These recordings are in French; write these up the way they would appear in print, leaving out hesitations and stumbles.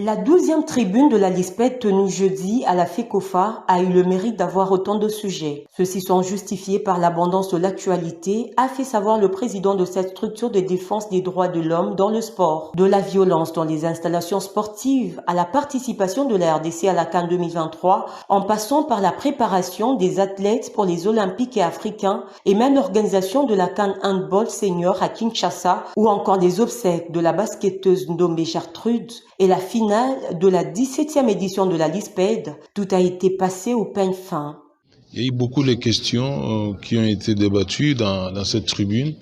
La 12e tribune de la LISPED tenue jeudi à la FECOFA a eu le mérite d'avoir autant de sujets. Ceux-ci sont justifiés par l'abondance de l'actualité, a fait savoir le président de cette structure de défense des droits de l'homme dans le sport. De la violence dans les installations sportives à la participation de la RDC à la CAN 2023, en passant par la préparation des athlètes pour les Olympiques et Africains et même l'organisation de la CAN Handball Senior à Kinshasa ou encore les obsèques de la basketteuse Ndombe Gertrude et la finale de la 17e édition de la LISPED, tout a été passé au peigne fin. Il y a eu beaucoup de questions qui ont été débattues dans cette tribune.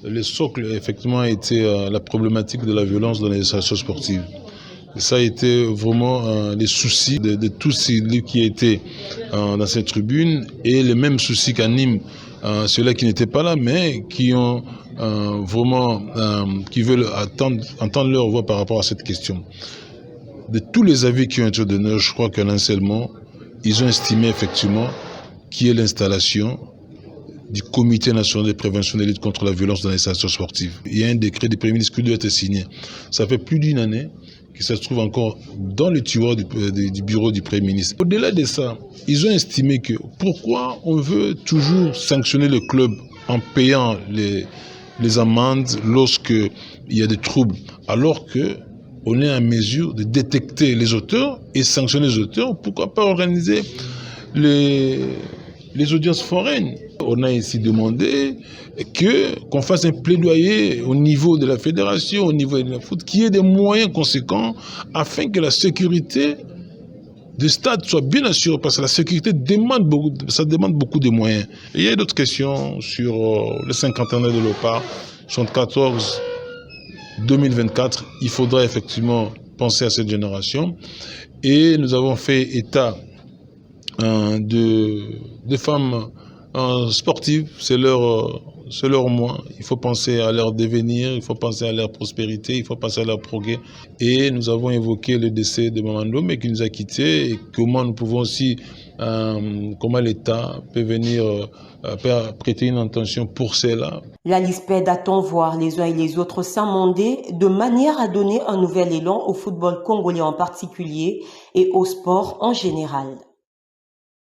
Le socle, effectivement, a été la problématique de la violence dans les installations sportives. Et ça a été vraiment les soucis de tous ceux qui étaient dans cette tribune et les mêmes soucis qu'animent ceux-là qui n'étaient pas là, mais qui ont qui veulent entendre leur voix par rapport à cette question. De tous les avis qui ont été donnés, je crois qu'à un seul mot, ils ont estimé effectivement qu'il y ait l'installation du Comité national de prévention de lutte contre la violence dans les installations sportives. Il y a un décret du Premier ministre qui doit être signé. Ça fait plus d'une année que ça se trouve encore dans le tiroir du bureau du Premier ministre. Au-delà de ça, ils ont estimé que pourquoi on veut toujours sanctionner le club en payant les amendes lorsqu'il y a des troubles, alors que on est en mesure de détecter les auteurs et sanctionner les auteurs. Pourquoi pas organiser les audiences foraines? On a ici demandé qu'on fasse un plaidoyer au niveau de la fédération, au niveau de la foot, qu'il y ait des moyens conséquents afin que la sécurité du stade soit bien assurée, parce que la sécurité demande beaucoup de moyens. Et il y a d'autres questions sur le cinquantenaire de l'OPA, 74. 2024, il faudra effectivement penser à cette génération. Et nous avons fait état de femmes sportives, c'est leur mois. Il faut penser à leur devenir, il faut penser à leur prospérité, il faut penser à leur progrès. Et nous avons évoqué le décès de Maman Ndombe qui nous a quittés et comment nous pouvons aussi, comment l'État peut venir prêter une attention pour cela. La LISPED attend voir les uns et les autres s'amender de manière à donner un nouvel élan au football congolais en particulier et au sport en général.